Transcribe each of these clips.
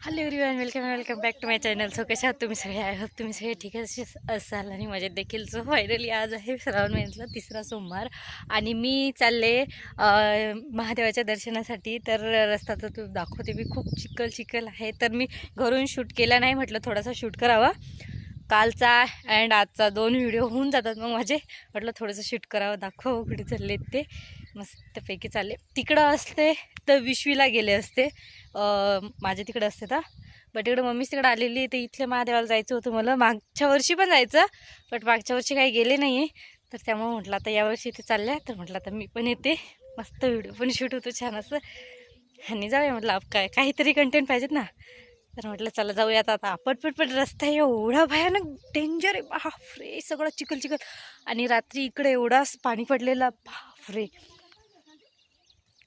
Hello everyone, welcome back to my channel. So कशा आहात तुम्ही सगळे? आय होप तुम्ही सगळे ठीक असाल आणि मजेत देखील. सो फायनली आज आहे श्रावण महिन्यातला तिसरा सोमवार आणि मी चालले महादेवाच्या दर्शनासाठी. तर रस्ता तर तू दाखवते मी, खूप चिखल आहे. तर मी घरून शूट केला नाही, म्हटलं थोडासा शूट करावा. कालचा अँड आजचा 2 व्हिडिओ होऊन जातात मग माझे. म्हटलं थोडंसं शूट करावं, दाखव कुठे चालले ते. मस्तपैकी चालले. तिकडं असते तर विश्वीला गेले असते, माझ्या तिकडे असते तर. बट इकडं मम्मीच तिकडे आलेली, तर इथल्या महादेवाला जायचं होतं मला. मागच्या वर्षी पण जायचं, बट मागच्या वर्षी काही गेले नाही आहे. तर त्यामुळे म्हटलं आता यावर्षी इथे चालल्या, तर म्हटलं आता मी पण येते. मस्त व्हिडिओ पण शूट होतो छान असं, आणि जाऊया म्हटलं. काहीतरी कंटेंट पाहिजेत ना. तर म्हटलं चला जाऊया आता. पटपट रस्ता एवढा भयानक डेंजर आहे, बापरे. सगळं चिखल. आणि रात्री इकडे एवढाच पाणी पडलेला, बापरे,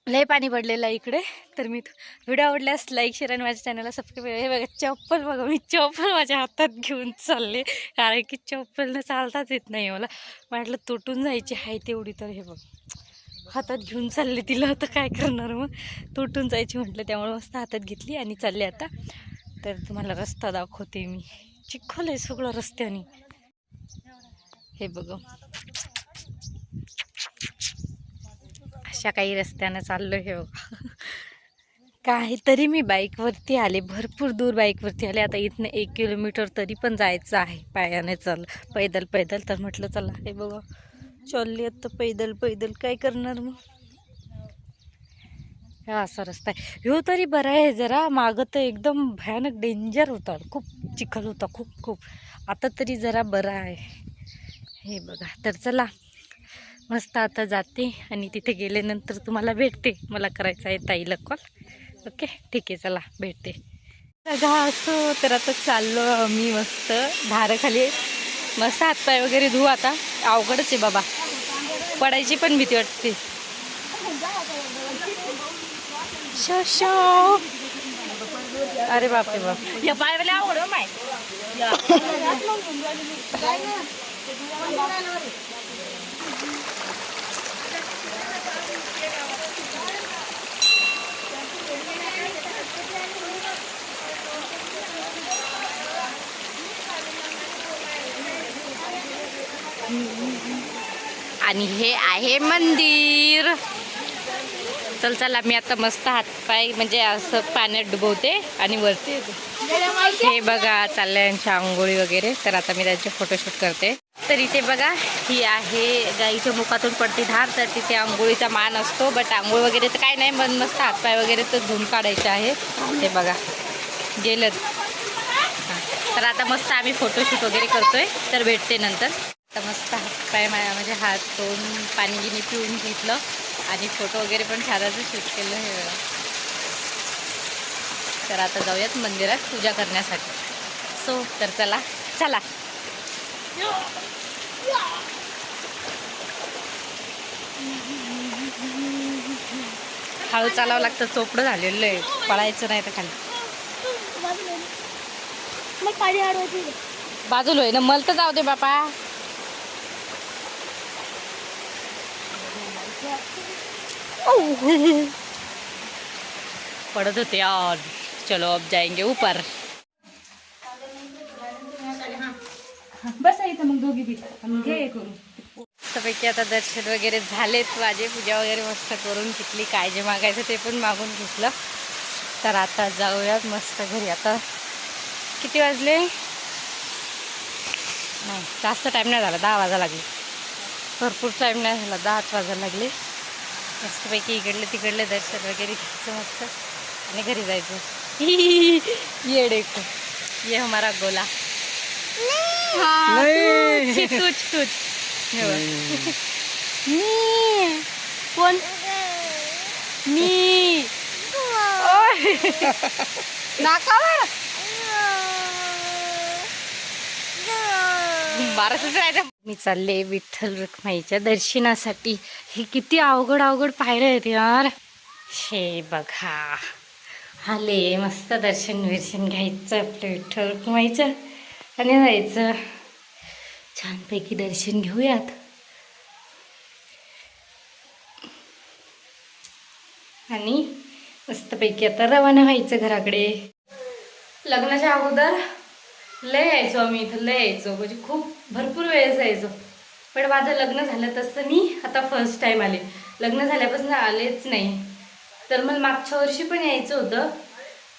लय पाणी पडलेलं आहे इकडे. तर मी व्हिडिओ आवडल्यास लाईक, शेअर आणि माझ्या चॅनलला सबस्क्राईब. हे बघा चप्पल, बघा मी चप्पल माझ्या हातात घेऊन चालले, कारण की चप्पलनं चालताच येत नाही मला. म्हटलं तुटून जायची आहे तेवढी, तर हे बघ हातात घेऊन चालले तिला. आता काय करणार मग, तुटून जायची म्हटलं. त्यामुळे मस्त हातात घेतली आणि चालले आता. तर तुम्हाला रस्ता दाखवते मी. चिखल आहे सगळं रस्त्याने, हे बघ. अशा काही रस्त्यानं चाललो हे बघा. काहीतरी मी बाईकवरती आले, भरपूर दूर बाईकवरती आले. आता इथनं 1 किलोमीटर तरी पण जायचं आहे पायाने, पैदल. तर म्हटलं चला, हे बघा चालली आता पैदल. काय करणार मग. हा असा रस्ता आहे ह्यो. तरी बरा आहे जरा, मागं तर एकदम भयानक डेंजर होता, खूप चिखल होता, खूप. आता तरी जरा बरा आहे, हे बघा. तर चला मस्त आता जाते आणि तिथे गेल्यानंतर तुम्हाला भेटते. मला करायचं आहे ताईला कॉल. ओके ठीक आहे, चला भेटते. बघा असं. तर आता चाललो मी मस्त धाराखाली. मस्त हातपाय वगैरे धुऊ आता. अवघडच आहे बाबा, पडायची पण भीती वाटते. शो अरे बापरे बाप, या पायवाला आवड माय. आणि हे आहे मंदिर. चला मी आता मस्त हातपाय म्हणजे असं पाण्यात डुबवते आणि वरती येते. हे बघा चालल्यांच्या आंघोळी वगैरे. तर आता मी त्यांचे फोटोशूट करते. तर इथे बघा, ही आहे गाईच्या मुखातून पडती धार, तर तिथे आंघोळीचा मान असतो. बट आंघोळ वगैरे तर काय नाही, पण मस्त हातपाय वगैरे तर धुवून काढायचे आहे. हे बघा गेलं. तर आता मस्त आम्ही फोटोशूट वगैरे करतोय, तर भेटते नंतर. तर मस्त हातपाय म्हणजे हात धुवून पाणी गिनी पिऊन घेतलं आणि फोटो वगैरे पण छानाचं शूट केलं. हे बघा. तर आता जाऊयात मंदिरात पूजा करण्यासाठी. सो तर चला. हळू चालावं लागतं, चोपडं झालेलं आहे, पळायचं नाही तर खाली. बाजूला होय ना, मला तर जाऊ दे बापा. पड़त होते यार. चलो अब जाएंगे ऊपर. बस इथं मग दोघी बी घे करून. मस्तपैकी आता दर्शन वगैरे झालेत माझे. पूजा वगैरे मस्त करून घेतली. काय जे मागायचं ते पण मागून घेतलं. तर आता जाऊयात मस्त घरी. आता किती वाजले? नाही जास्त टाईम नाही झाला, 10 वाजा लागले. भरपूर टाईम नाही झाला, 10 वाजायला लागले. मस्तपैकी इकडले तिकडले दर्शन वगैरे घ्यायचं मस्त आणि घरी जायचं. ये देखो, ये हमारा गोला. तूच कोण? मी नाकावर बाराच राहायचं. मी चालले विठ्ठल रखुमाईच्या दर्शनासाठी. हे किती अवघड पायऱ्या आहेत यार. हे बघा आले. मस्त दर्शन घ्यायचं आपलं विठ्ठल रखुमाईचं आणि जायचं. छानपैकी दर्शन घेऊयात. आणि मस्तपैकी आता रवाना व्हायचं घराकडे. लग्नाच्या अगोदर लय यायचो आम्ही इथं, लय यायचो म्हणजे खूप भरपूर वेळेस यायचो. पण माझं लग्न झालं तसं मी आता फर्स्ट टाईम आले, लग्न झाल्यापासून आलेच नाही. तर मला मागच्या वर्षी पण यायचं होतं,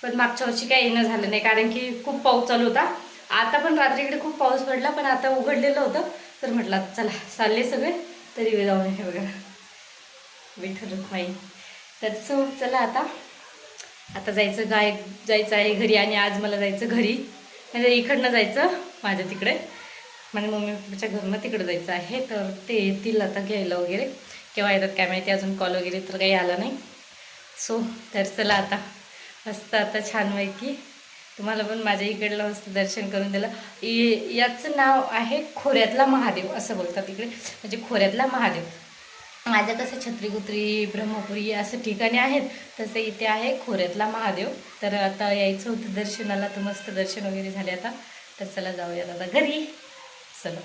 पण मागच्या वर्षी काही येणं झालं नाही कारण की खूप पाऊस चालू होता. आता पण रात्रीकडे खूप पाऊस पडला, पण आता उघडलेलं होतं. तर म्हटलं चला चालले सगळे तरी जाऊन, हे बघा विठ्ठल रुक्माई. तर सो चला आता आता जायचं आहे घरी. आणि आज मला जायचं घरी, म्हणजे इकडनं जायचं माझ्या तिकडे, माझ्या मम्मी पप्पाच्या घरनं तिकडं जायचं आहे. तर ते येतील आता घ्यायला वगैरे, केव्हा येतात काय माहिती, अजून कॉल वगैरे तर काही आला नाही. सो तर चला आता मस्त आता छानपैकी तुम्हाला पण माझ्या इकडलं मस्त दर्शन करून दिलं. याचं नाव आहे खोऱ्यातला महादेव असं बोलतात इकडे, म्हणजे खोऱ्यातला महादेव. माझं कसं छत्रीगुत्री ब्रह्मपुरी असं ठिकाणी आहेत, तसं इथे आहे खोऱ्यातला महादेव. तर आता यायचं होतं दर्शनाला, तर मस्त दर्शन वगैरे झाले आता. तर चला जाऊयात आता घरी. चला.